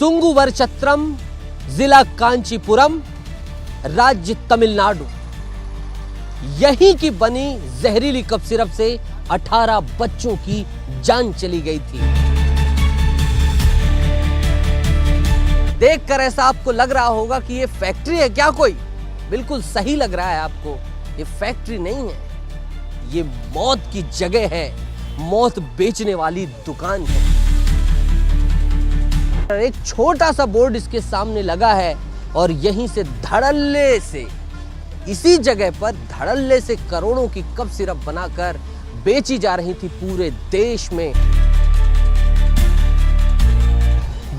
सुंगुवरचत्रम, जिला कांचीपुरम, राज्य तमिलनाडु। यहीं की बनी जहरीली कफ सिरप से 18 बच्चों की जान चली गई थी। देखकर ऐसा आपको लग रहा होगा कि ये फैक्ट्री है क्या कोई? बिल्कुल सही लग रहा है आपको। ये फैक्ट्री नहीं है, ये मौत की जगह है, मौत बेचने वाली दुकान है। एक छोटा सा बोर्ड इसके सामने लगा है और यहीं से धड़ल्ले से, इसी जगह पर धड़ल्ले से करोड़ों की कफ सिरप बनाकर बेची जा रही थी पूरे देश में।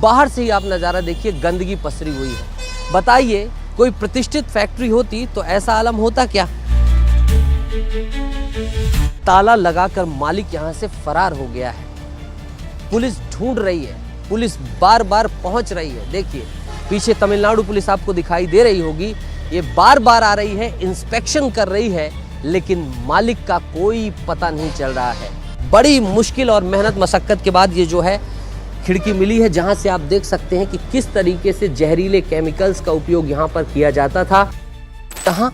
बाहर से ही आप नजारा देखिए, गंदगी पसरी हुई है। बताइए, कोई प्रतिष्ठित फैक्ट्री होती तो ऐसा आलम होता क्या? ताला लगाकर मालिक यहां से फरार हो गया है। पुलिस ढूंढ रही है, पुलिस बार बार पहुंच रही है। देखिए पीछे तमिलनाडु पुलिस आपको दिखाई दे रही होगी, ये बार बार आ रही है, इंस्पेक्शन कर रही है, लेकिन मालिक का कोई पता नहीं चल रहा है। बड़ी मुश्किल और मेहनत मशक्कत के बाद ये जो है खिड़की मिली है, जहां से आप देख सकते हैं कि किस तरीके से जहरीले केमिकल्स का उपयोग यहां पर किया जाता था। यहाँ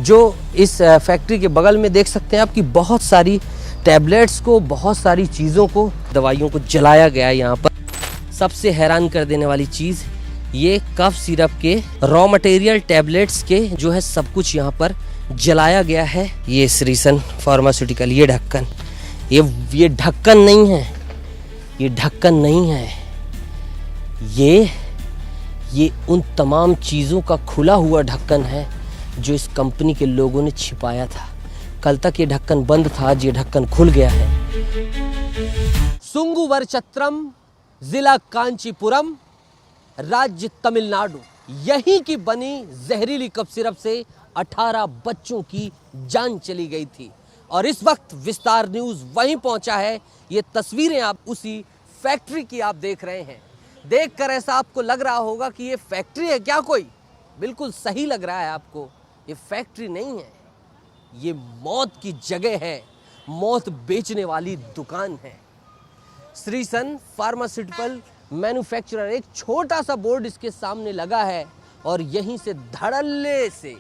जो इस फैक्ट्री के बगल में देख सकते हैं आप कि बहुत सारी टैबलेट्स को, बहुत सारी चीज़ों को, दवाइयों को जलाया गया है यहाँ पर। सबसे हैरान कर देने वाली चीज़, ये कफ सिरप के रॉ मटेरियल टैबलेट्स के जो है सब कुछ यहाँ पर जलाया गया है। ये श्रीसन फार्मास्यूटिकल, ये ढक्कन, ये ढक्कन नहीं है, ये ढक्कन नहीं है, ये उन तमाम चीज़ों का खुला हुआ ढक्कन है जो इस कंपनी के लोगों ने छिपाया था। कल तक ये ढक्कन बंद था, आज ये ढक्कन खुल गया है। सुंगुवरचत्रम, जिला कांचीपुरम, राज्य तमिलनाडु। यहीं की बनी जहरीली कफ सिरप से 18 बच्चों की जान चली गई थी। और इस वक्त विस्तार न्यूज वहीं पहुंचा है। ये तस्वीरें आप उसी फैक्ट्री की आप देख रहे हैं। देखकर ऐसा आपको लग रहा होगा कि ये फैक्ट्री है क्या कोई? बिल्कुल सही लग रहा है आपको। ये फैक्ट्री नहीं है, ये मौत की जगह है, मौत बेचने वाली दुकान है। श्रीसन फार्मास्यूटिकल मैन्युफैक्चरर, एक छोटा सा बोर्ड इसके सामने लगा है और यहीं से धड़ल्ले से,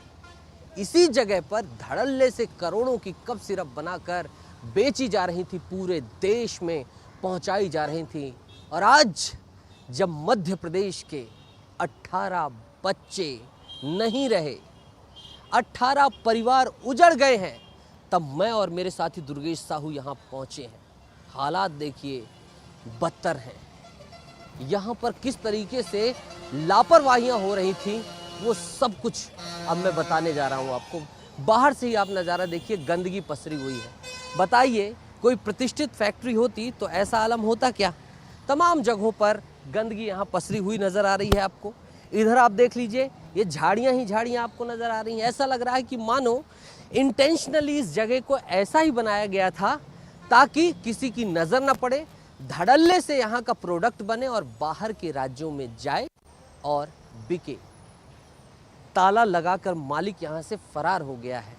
इसी जगह पर धड़ल्ले से करोड़ों की कफ सिरप बनाकर बेची जा रही थी, पूरे देश में पहुंचाई जा रही थी। और आज जब मध्य प्रदेश के 18 बच्चे नहीं रहे, 18 परिवार उजड़ गए हैं, तब मैं और मेरे साथी दुर्गेश साहू यहाँ पहुँचे हैं। हालात देखिए, बदतर हैं। यहाँ पर किस तरीके से लापरवाहियाँ हो रही थी, वो सब कुछ अब मैं बताने जा रहा हूँ आपको। बाहर से ही आप नज़ारा देखिए, गंदगी पसरी हुई है। बताइए, कोई प्रतिष्ठित फैक्ट्री होती तो ऐसा आलम होता क्या? तमाम जगहों पर गंदगी यहाँ पसरी हुई नज़र आ रही है आपको। इधर आप देख लीजिए, ये झाड़ियाँ ही झाड़ियाँ आपको नज़र आ रही हैं। ऐसा लग रहा है कि मानो इंटेंशनली इस जगह को ऐसा ही बनाया गया था ताकि किसी की नज़र न पड़े, धड़ल्ले से यहाँ का प्रोडक्ट बने और बाहर के राज्यों में जाए और बिके। ताला लगाकर मालिक यहाँ से फरार हो गया है।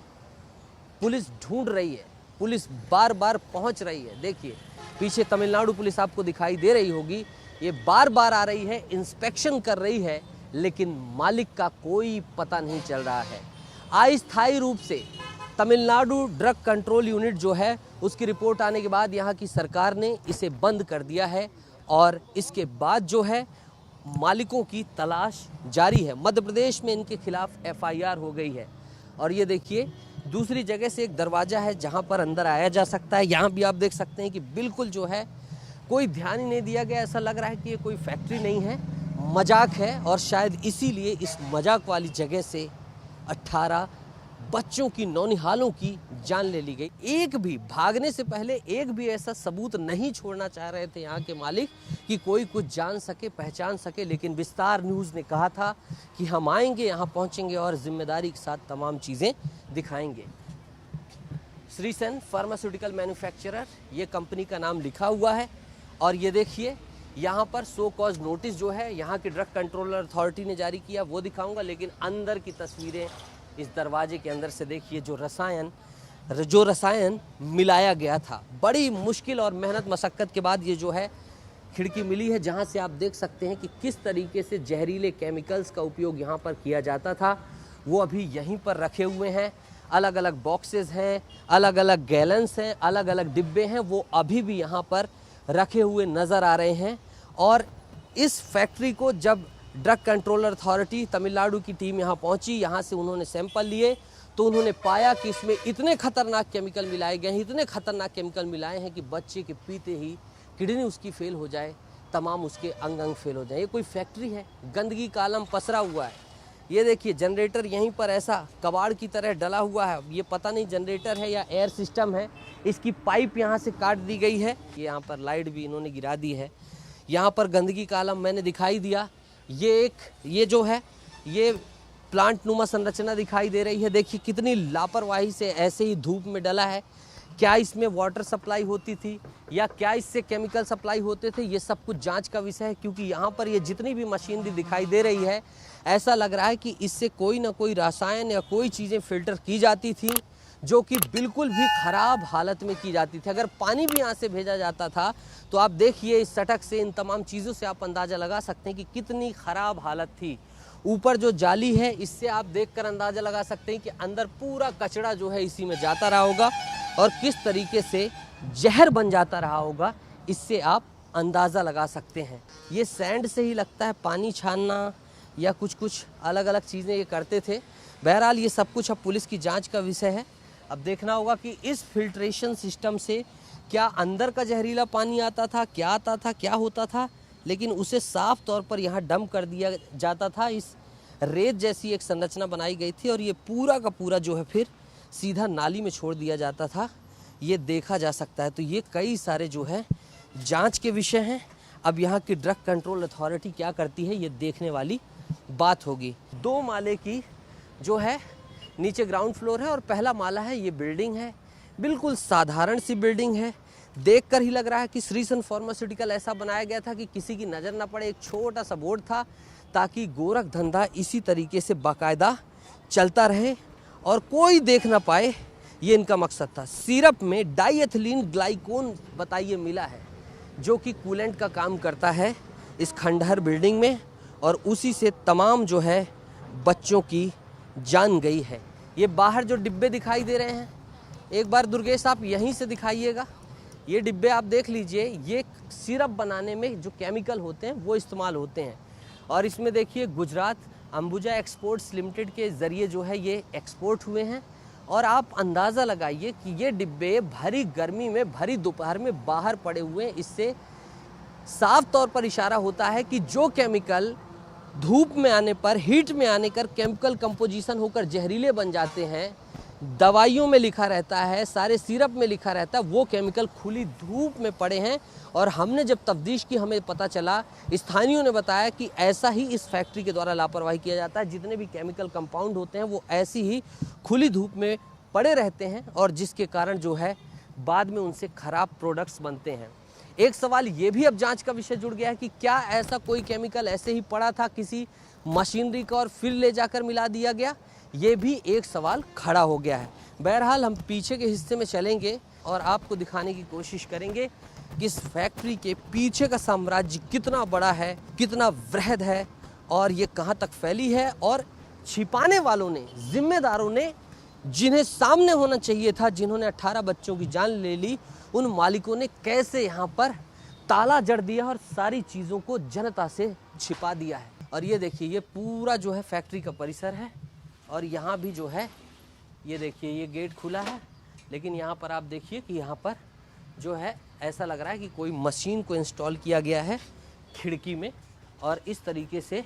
पुलिस ढूंढ रही है, पुलिस बार बार पहुँच रही है। देखिए पीछे तमिलनाडु पुलिस आपको दिखाई दे रही होगी, ये बार बार आ रही है, इंस्पेक्शन कर रही है, लेकिन मालिक का कोई पता नहीं चल रहा है। अस्थायी रूप से तमिलनाडु ड्रग कंट्रोल यूनिट जो है, उसकी रिपोर्ट आने के बाद यहाँ की सरकार ने इसे बंद कर दिया है और इसके बाद जो है मालिकों की तलाश जारी है। मध्य प्रदेश में इनके खिलाफ FIR हो गई है। और ये देखिए, दूसरी जगह से एक दरवाज़ा है जहाँ पर अंदर आया जा सकता है। यहाँ भी आप देख सकते हैं कि बिल्कुल जो है कोई ध्यान ही नहीं दिया गया। ऐसा लग रहा है कि ये कोई फैक्ट्री नहीं है, मजाक है। और शायद इसीलिए इस मजाक वाली जगह से 18 बच्चों की, नौनिहालों की जान ले ली गई। एक भी भागने से पहले एक भी ऐसा सबूत नहीं छोड़ना चाह रहे थे यहाँ के मालिक कि कोई कुछ जान सके, पहचान सके। लेकिन विस्तार न्यूज़ ने कहा था कि हम आएंगे, यहाँ पहुँचेंगे और जिम्मेदारी के साथ तमाम चीज़ें दिखाएंगे। श्रीसन फार्मास्यूटिकल मैन्युफैक्चरर, ये कंपनी का नाम लिखा हुआ है। और ये देखिए, यहाँ पर सो कॉज नोटिस जो है यहाँ की ड्रग कंट्रोलर अथॉरिटी ने जारी किया, वो दिखाऊंगा। लेकिन अंदर की तस्वीरें इस दरवाजे के अंदर से देखिए, जो रसायन मिलाया गया था। बड़ी मुश्किल और मेहनत मशक्कत के बाद ये जो है खिड़की मिली है जहां से आप देख सकते हैं कि किस तरीके से जहरीले केमिकल्स का उपयोग यहां पर किया जाता था, वो अभी यहीं पर रखे हुए हैं। अलग अलग बॉक्सेस हैं, अलग अलग गैलन्स हैं, अलग अलग डिब्बे हैं, वो अभी भी यहाँ पर रखे हुए नज़र आ रहे हैं। और इस फैक्ट्री को जब ड्रग कंट्रोलर अथॉरिटी तमिलनाडु की टीम यहाँ पहुँची, यहाँ से उन्होंने सैंपल लिए तो उन्होंने पाया कि इसमें इतने खतरनाक केमिकल मिलाए गए हैं, इतने खतरनाक केमिकल मिलाए हैं कि बच्चे के पीते ही किडनी उसकी फेल हो जाए, तमाम उसके अंग अंग फेल हो जाए। ये कोई फैक्ट्री है, गंदगी का आलम पसरा हुआ है। ये देखिए जनरेटर यहीं पर ऐसा कबाड़ की तरह डला हुआ है, ये पता नहीं जनरेटर है या एयर सिस्टम है। इसकी पाइप यहाँ से काट दी गई है, ये यहाँ पर लाइट भी इन्होंने गिरा दी है। यहाँ पर गंदगी का आलम मैंने दिखाई दिया। ये जो है ये प्लांट नुमा संरचना दिखाई दे रही है। देखिए कितनी लापरवाही से ऐसे ही धूप में डला है। क्या इसमें वाटर सप्लाई होती थी या क्या इससे केमिकल सप्लाई होते थे, ये सब कुछ जांच का विषय है। क्योंकि यहाँ पर ये जितनी भी मशीनरी दिखाई दे रही है, ऐसा लग रहा है कि इससे कोई ना कोई रसायन या कोई चीज़ें फिल्टर की जाती थी जो कि बिल्कुल भी ख़राब हालत में की जाती थी। अगर पानी भी यहाँ से भेजा जाता था तो आप देखिए इस सटक से, इन तमाम चीज़ों से आप अंदाज़ा लगा सकते हैं कि कितनी ख़राब हालत थी। ऊपर जो जाली है इससे आप देखकर अंदाज़ा लगा सकते हैं कि अंदर पूरा कचरा जो है इसी में जाता रहा होगा और किस तरीके से जहर बन जाता रहा होगा, इससे आप अंदाज़ा लगा सकते हैं। ये सैंड से ही लगता है पानी छानना या कुछ अलग अलग चीज़ें ये करते थे। बहरहाल ये सब कुछ अब पुलिस की जांच का विषय है। अब देखना होगा कि इस फिल्ट्रेशन सिस्टम से क्या अंदर का जहरीला पानी आता था, क्या आता था, क्या होता था, लेकिन उसे साफ तौर पर यहाँ डंप कर दिया जाता था। इस रेत जैसी एक संरचना बनाई गई थी और ये पूरा का पूरा जो है फिर सीधा नाली में छोड़ दिया जाता था। ये देखा जा सकता है। तो ये कई सारे जो है जांच के विषय हैं। अब यहाँ की ड्रग कंट्रोल अथॉरिटी क्या करती है, ये देखने वाली बात होगी। 2 माले की जो है नीचे ग्राउंड फ्लोर है और पहला माला है। ये बिल्डिंग है, बिल्कुल साधारण सी बिल्डिंग है। देखकर ही लग रहा है कि श्रीसन फार्मास्यूटिकल ऐसा बनाया गया था कि किसी की नज़र ना पड़े। एक छोटा सा बोर्ड था ताकि गोरख धंधा इसी तरीके से बाकायदा चलता रहे और कोई देख ना पाए, ये इनका मकसद था। सिरप में डाईएथिलीन ग्लाइकोन बताइए मिला है, जो कि कूलेंट का काम करता है इस खंडहर बिल्डिंग में, और उसी से तमाम जो है बच्चों की जान गई है। ये बाहर जो डिब्बे दिखाई दे रहे हैं, एक बार दुर्गेश आप यहीं से दिखाइएगा। ये डिब्बे आप देख लीजिए, ये सिरप बनाने में जो केमिकल होते हैं वो इस्तेमाल होते हैं। और इसमें देखिए गुजरात अंबुजा एक्सपोर्ट्स लिमिटेड के ज़रिए जो है ये एक्सपोर्ट हुए हैं। और आप अंदाज़ा लगाइए कि ये डिब्बे भरी गर्मी में, भरी दोपहर में बाहर पड़े हुए हैं। इससे साफ तौर पर इशारा होता है कि जो केमिकल धूप में आने पर, हीट में आने पर केमिकल कंपोजिशन होकर जहरीले बन जाते हैं, दवाइयों में लिखा रहता है, सारे सिरप में लिखा रहता है, वो केमिकल खुली धूप में पड़े हैं। और हमने जब तफ्तीश की, हमें पता चला, स्थानीयों ने बताया कि ऐसा ही इस फैक्ट्री के द्वारा लापरवाही किया जाता है। जितने भी केमिकल कंपाउंड होते हैं वो ऐसी ही खुली धूप में पड़े रहते हैं और जिसके कारण जो है बाद में उनसे ख़राब प्रोडक्ट्स बनते हैं। एक सवाल ये भी अब जांच का विषय जुड़ गया है कि क्या ऐसा कोई केमिकल ऐसे ही पड़ा था किसी मशीनरी का और फिर ले जाकर मिला दिया गया, ये भी एक सवाल खड़ा हो गया है। बहरहाल हम पीछे के हिस्से में चलेंगे और आपको दिखाने की कोशिश करेंगे कि इस फैक्ट्री के पीछे का साम्राज्य कितना बड़ा है, कितना वृहद है और ये कहाँ तक फैली है। और छिपाने वालों ने, जिम्मेदारों ने, जिन्हें सामने होना चाहिए था, जिन्होंने 18 बच्चों की जान ले ली, उन मालिकों ने कैसे यहाँ पर ताला जड़ दिया और सारी चीज़ों को जनता से छिपा दिया है। और ये देखिए, ये पूरा जो है फैक्ट्री का परिसर है और यहाँ भी जो है ये देखिए, ये गेट खुला है, लेकिन यहाँ पर आप देखिए कि यहाँ पर जो है ऐसा लग रहा है कि कोई मशीन को इंस्टॉल किया गया है खिड़की में और इस तरीके से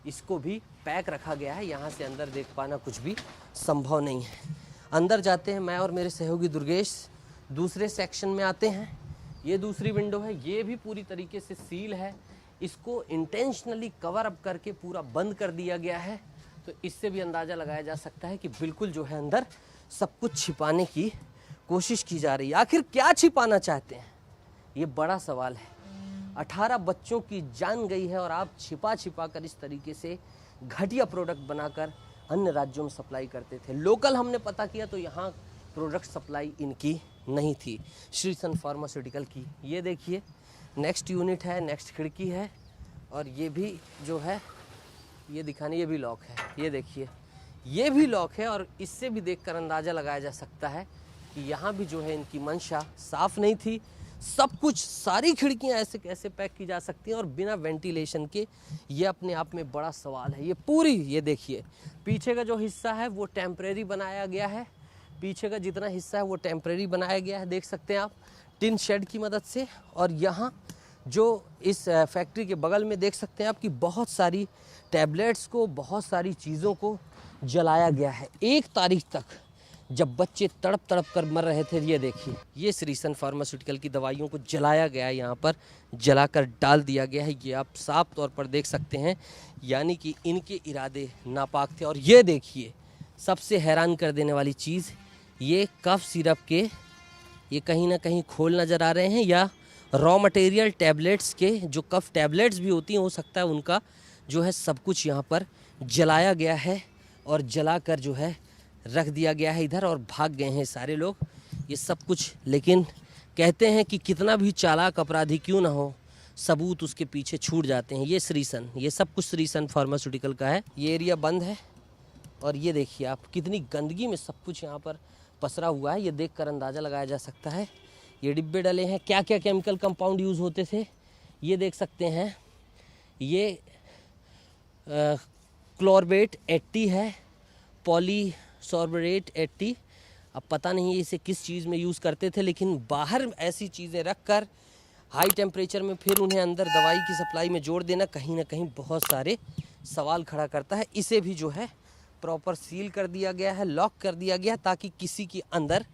इसको भी पैक रखा गया है। यहाँ से अंदर देख पाना कुछ भी संभव नहीं है। अंदर जाते हैं, मैं और मेरे सहयोगी दुर्गेश दूसरे सेक्शन में आते हैं। ये दूसरी विंडो है, ये भी पूरी तरीके से सील है, इसको इंटेंशनली कवर अप करके पूरा बंद कर दिया गया है। तो इससे भी अंदाज़ा लगाया जा सकता है कि बिल्कुल जो है अंदर सब कुछ छिपाने की कोशिश की जा रही है। आखिर क्या छिपाना चाहते हैं, ये बड़ा सवाल है। 18 बच्चों की जान गई है और आप छिपा कर इस तरीके से घटिया प्रोडक्ट बनाकर अन्य राज्यों में सप्लाई करते थे। लोकल हमने पता किया तो यहाँ प्रोडक्ट सप्लाई इनकी नहीं थी, श्रीसन फार्मास्यूटिकल की। ये देखिए नेक्स्ट यूनिट है, नेक्स्ट खिड़की है, और ये भी जो है ये दिखाने, ये भी लॉक है। ये देखिए ये भी लॉक है, और इससे भी देखकर अंदाज़ा लगाया जा सकता है कि यहाँ भी जो है इनकी मंशा साफ नहीं थी। सब कुछ, सारी खिड़कियाँ ऐसे कैसे पैक की जा सकती हैं और बिना वेंटिलेशन के, ये अपने आप में बड़ा सवाल है। ये पूरी, ये देखिए पीछे का जो हिस्सा है वो टेम्परेरी बनाया गया है, पीछे का जितना हिस्सा है वो टेम्परेरी बनाया गया है, देख सकते हैं आप, टिन शेड की मदद से। और यहाँ जो इस फैक्ट्री के बगल में देख सकते हैं आप कि बहुत सारी टैबलेट्स को, बहुत सारी चीज़ों को जलाया गया है 1 तारीख तक, जब बच्चे तड़प तड़प कर मर रहे थे। ये देखिए ये श्रीसन फार्मास्यूटिकल की दवाइयों को जलाया गया है, यहाँ पर जलाकर डाल दिया गया है, ये आप साफ तौर पर देख सकते हैं। यानी कि इनके इरादे नापाक थे। और ये देखिए सबसे हैरान कर देने वाली चीज़, ये कफ सिरप के ये कहीं ना कहीं खोल नज़र आ रहे हैं, या रॉ मटेरियल टैबलेट्स के, जो कफ टैबलेट्स भी होती हैं, हो सकता है उनका जो है सब कुछ यहाँ पर जलाया गया है और जलाकर जो है रख दिया गया है इधर, और भाग गए हैं सारे लोग ये सब कुछ। लेकिन कहते हैं कि कितना भी चालाक अपराधी क्यों ना हो, सबूत उसके पीछे छूट जाते हैं। ये श्रीसन, ये सब कुछ श्रीसन फार्मास्यूटिकल का है। ये एरिया बंद है, और ये देखिए आप कितनी गंदगी में सब कुछ यहाँ पर पसरा हुआ है, ये देखकर अंदाज़ा लगाया जा सकता है। ये डिब्बे डले हैं, क्या क्या केमिकल कंपाउंड यूज़ होते थे ये देख सकते हैं। ये क्लोरबेट 80 है, पॉलीसॉर्बेट 80, अब पता नहीं इसे किस चीज़ में यूज़ करते थे, लेकिन बाहर ऐसी चीज़ें रख कर हाई टेम्परेचर में फिर उन्हें अंदर दवाई की सप्लाई में जोड़ देना कहीं ना कहीं बहुत सारे सवाल खड़ा करता है। इसे भी जो है प्रॉपर सील कर दिया गया है, लॉक कर दिया गया है, ताकि किसी के अंदर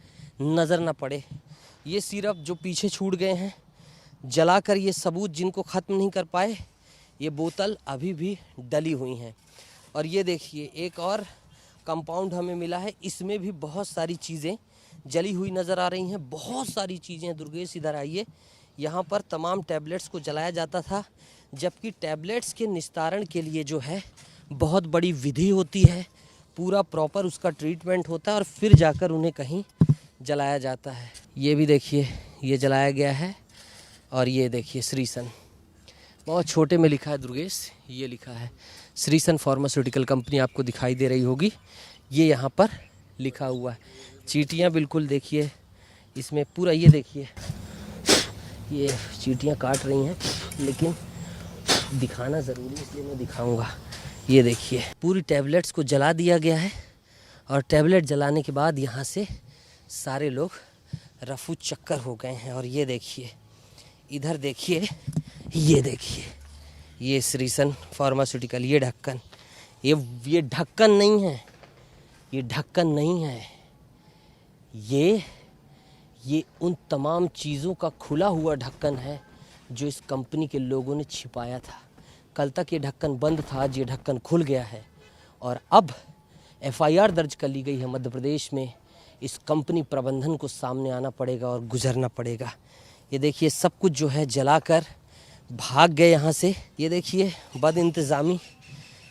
नज़र ना पड़े। ये सिरप जो पीछे छूट गए हैं जलाकर, ये सबूत जिनको ख़त्म नहीं कर पाए, ये बोतल अभी भी डली हुई हैं। और ये देखिए एक और कंपाउंड हमें मिला है, इसमें भी बहुत सारी चीज़ें जली हुई नज़र आ रही हैं, बहुत सारी चीज़ें हैं। दुर्गेश इधर आइए, यहाँ पर तमाम टैबलेट्स को जलाया जाता था, जबकि टैबलेट्स के निस्तारण के लिए जो है बहुत बड़ी विधि होती है, पूरा प्रॉपर उसका ट्रीटमेंट होता है, और फिर जाकर उन्हें कहीं जलाया जाता है। ये भी देखिए ये जलाया गया है, और ये देखिए श्रीसन, बहुत छोटे में लिखा है दुर्गेश, ये लिखा है श्रीसन फार्मास्यूटिकल कंपनी, आपको दिखाई दे रही होगी, ये यहाँ पर लिखा हुआ है। चींटियाँ बिल्कुल देखिए इसमें पूरा, ये देखिए ये चींटियाँ काट रही हैं, लेकिन दिखाना ज़रूरी इसलिए मैं दिखाऊंगा। ये देखिए पूरी टैबलेट्स को जला दिया गया है, और टैबलेट जलाने के बाद यहाँ से सारे लोग रफू चक्कर हो गए हैं। और ये देखिए इधर देखिए, ये देखिए ये श्रीसन फार्मास्यूटिकल, ये ढक्कन, ये ढक्कन नहीं है, ये ढक्कन नहीं है, ये उन तमाम चीज़ों का खुला हुआ ढक्कन है जो इस कंपनी के लोगों ने छिपाया था। कल तक ये ढक्कन बंद था, आज ये ढक्कन खुल गया है, और अब FIR दर्ज कर ली गई है मध्य प्रदेश में। इस कंपनी प्रबंधन को सामने आना पड़ेगा और गुजरना पड़ेगा। ये देखिए सब कुछ जो है जलाकर भाग गए यहाँ से। ये देखिए बद इंतज़ामी,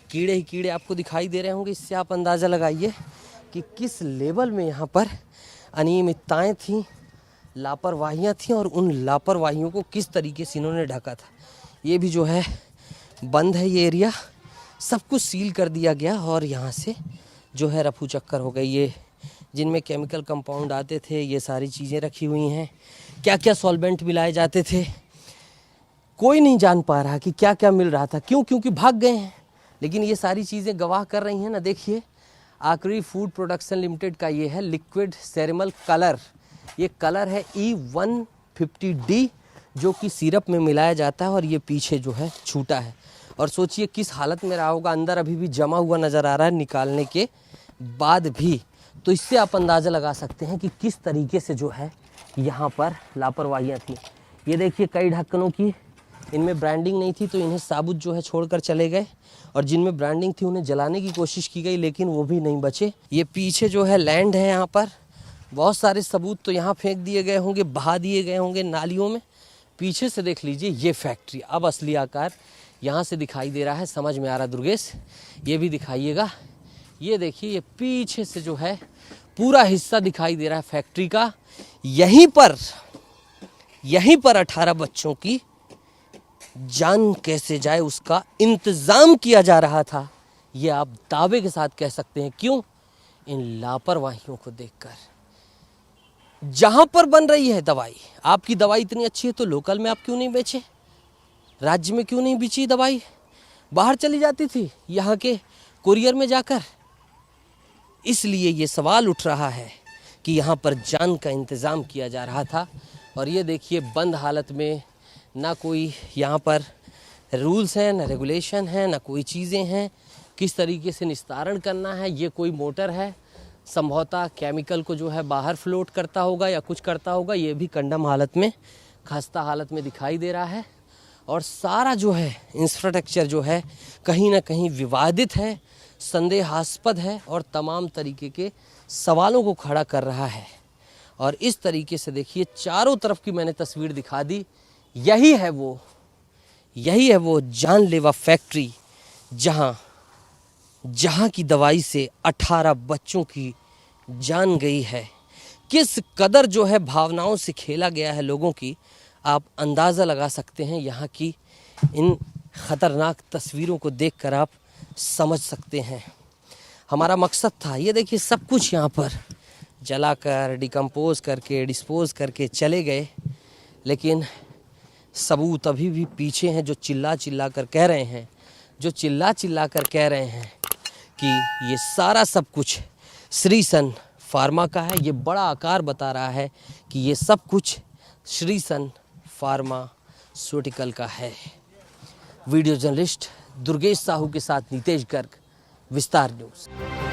कीड़े ही कीड़े आपको दिखाई दे रहे होंगे, इससे आप अंदाज़ा लगाइए कि किस लेवल में यहाँ पर अनियमितताएँ थीं, लापरवाहियाँ थीं, और उन लापरवाहियों को किस तरीके से इन्होंने ढका था। ये भी जो है बंद है, ये एरिया सब कुछ सील कर दिया गया, और यहाँ से जो है रफू चक्कर हो गई। ये जिनमें केमिकल कंपाउंड आते थे, ये सारी चीज़ें रखी हुई हैं, क्या क्या सॉल्वेंट मिलाए जाते थे, कोई नहीं जान पा रहा कि क्या क्या मिल रहा था। क्यों? क्योंकि भाग गए हैं। लेकिन ये सारी चीज़ें गवाह कर रही हैं ना। देखिए आखिरी फूड प्रोडक्शन लिमिटेड का ये है लिक्विड सेरेमल कलर, ये कलर है E150D, जो कि सिरप में मिलाया जाता है, और ये पीछे जो है छूटा है। और सोचिए किस हालत में रहा होगा, अंदर अभी भी जमा हुआ नज़र आ रहा है निकालने के बाद भी। तो इससे आप अंदाज़ा लगा सकते हैं कि किस तरीके से जो है यहाँ पर लापरवाहियाँ थी। ये देखिए कई ढक्कनों की इनमें ब्रांडिंग नहीं थी, तो इन्हें साबुत जो है छोड़कर चले गए, और जिनमें ब्रांडिंग थी उन्हें जलाने की कोशिश की गई, लेकिन वो भी नहीं बचे। ये पीछे जो है लैंड है, यहाँ पर बहुत सारे सबूत तो यहाँ फेंक दिए गए होंगे, बहा दिए गए होंगे नालियों में। पीछे से देख लीजिए ये फैक्ट्री, अब असली आकार यहाँ से दिखाई दे रहा है, समझ में आ रहा दुर्गेश, ये भी दिखाइएगा। ये देखिए ये पीछे से जो है पूरा हिस्सा दिखाई दे रहा है फैक्ट्री का। यहीं पर 18 बच्चों की जान कैसे जाए उसका इंतज़ाम किया जा रहा था, ये आप दावे के साथ कह सकते हैं। क्यों? इन लापरवाहियों को देखकर। जहां पर बन रही है दवाई, आपकी दवाई इतनी अच्छी है तो लोकल में आप क्यों नहीं बेचे? राज्य में क्यों नहीं बेची दवाई? बाहर चली जाती थी यहाँ के कुरियर में जाकर। इसलिए ये सवाल उठ रहा है कि यहाँ पर जान का इंतज़ाम किया जा रहा था। और ये देखिए बंद हालत में, ना कोई यहाँ पर रूल्स हैं, ना रेगुलेशन है, ना कोई चीज़ें हैं किस तरीके से निस्तारण करना है। ये कोई मोटर है, संभवतः केमिकल को जो है बाहर फ्लोट करता होगा या कुछ करता होगा। ये भी कंडम हालत में, खस्ता हालत में दिखाई दे रहा है। और सारा जो है इंफ्रास्ट्रक्चर जो है कहीं ना कहीं विवादित है, संदेहास्पद है और तमाम तरीके के सवालों को खड़ा कर रहा है। और इस तरीके से देखिए चारों तरफ की मैंने तस्वीर दिखा दी। यही है वो जानलेवा फैक्ट्री जहां की दवाई से 18 बच्चों की जान गई है। किस कदर जो है भावनाओं से खेला गया है लोगों की, आप अंदाज़ा लगा सकते हैं। यहाँ की इन ख़तरनाक तस्वीरों को देखकर आप समझ सकते हैं। हमारा मकसद था, ये देखिए सब कुछ यहाँ पर जलाकर, डिकम्पोज करके, डिस्पोज करके चले गए, लेकिन सबूत अभी भी पीछे हैं जो चिल्ला कर कह रहे हैं कि ये सारा सब कुछ श्री सन फार्मा का है। ये बड़ा आकार बता रहा है कि ये सब कुछ श्री सन फार्मास्यूटिकल का है। वीडियो जर्नलिस्ट दुर्गेश साहू के साथ नितेश गर्ग, विस्तार न्यूज़।